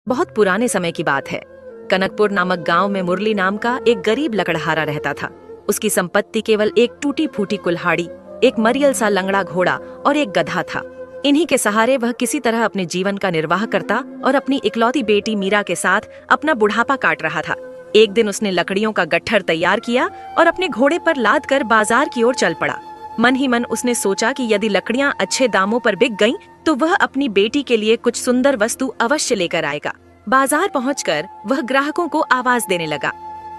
बहुत पुराने समय की बात है। कनकपुर नामक गांव में मुरली नाम का एक गरीब लकड़हारा रहता था। उसकी संपत्ति केवल एक टूटी फूटी कुल्हाड़ी, एक मरियल सा लंगड़ा घोड़ा और एक गधा था। इन्हीं के सहारे वह किसी तरह अपने जीवन का निर्वाह करता और अपनी इकलौती बेटी मीरा के साथ अपना बुढ़ापा काट रहा था। एक दिन उसने लकड़ियों का गट्ठर तैयार किया और अपने घोड़े पर लाद कर बाजार की ओर चल पड़ा। मन ही मन उसने सोचा कि यदि लकड़ियां अच्छे दामों पर बिक गईं, तो वह अपनी बेटी के लिए कुछ सुंदर वस्तु अवश्य लेकर आएगा। बाजार पहुंचकर वह ग्राहकों को आवाज देने लगा।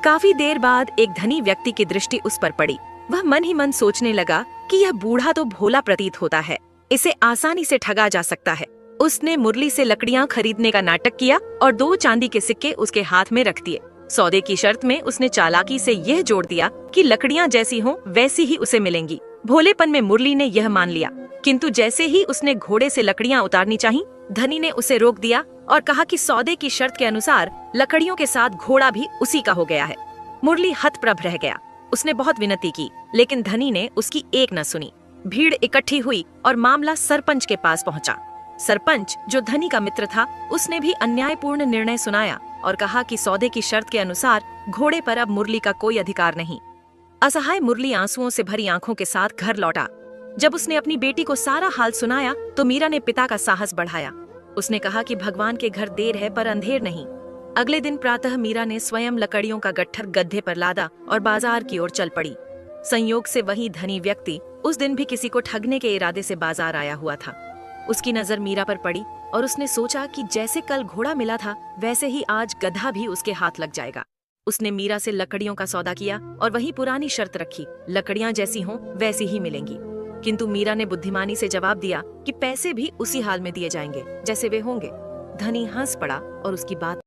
काफी देर बाद एक धनी व्यक्ति की दृष्टि उस पर पड़ी। वह मन ही मन सोचने लगा कि यह बूढ़ा तो भोला प्रतीत होता है, इसे आसानी से ठगा जा सकता है। उसने मुरली से लकड़ियां खरीदने का नाटक किया और 2 चांदी के सिक्के उसके हाथ में रख दिए। सौदे की शर्त में उसने चालाकी से यह जोड़ दिया कि लकड़ियां जैसी हों वैसी ही उसे मिलेंगी। भोलेपन में मुरली ने यह मान लिया, किंतु जैसे ही उसने घोड़े से लकड़ियां उतारनी चाही, धनी ने उसे रोक दिया और कहा कि सौदे की शर्त के अनुसार लकड़ियों के साथ घोड़ा भी उसी का हो गया है। मुरली हतप्रभ रह गया। उसने बहुत विनती की, लेकिन धनी ने उसकी एक न सुनी। भीड़ इकट्ठी हुई और मामला सरपंच के पास पहुंचा। सरपंच, जो धनी का मित्र था, उसने भी अन्यायपूर्ण निर्णय सुनाया और कहा कि सौदे की शर्त के अनुसार घोड़े पर अब मुरली का कोई अधिकार नहीं। असहाय मुरली आंसुओं से भरी आंखों के साथ घर लौटा। जब उसने अपनी बेटी को सारा हाल सुनाया तो मीरा ने पिता का साहस बढ़ाया। उसने कहा कि भगवान के घर देर है पर अंधेर नहीं। अगले दिन प्रातः मीरा ने स्वयं लकड़ियों का गट्ठर गड्ढे पर लादा और बाजार की ओर चल पड़ी। संयोग से वही धनी व्यक्ति उस दिन भी किसी को ठगने के इरादे से बाजार आया हुआ था। उसकी नजर मीरा पर पड़ी और उसने सोचा कि जैसे कल घोड़ा मिला था, वैसे ही आज गधा भी उसके हाथ लग जाएगा। उसने मीरा से लकड़ियों का सौदा किया और वही पुरानी शर्त रखी, लकड़ियां जैसी हों वैसी ही मिलेंगी। किंतु मीरा ने बुद्धिमानी से जवाब दिया कि पैसे भी उसी हाल में दिए जाएंगे जैसे वे होंगे। धनी हंस पड़ा और उसकी बात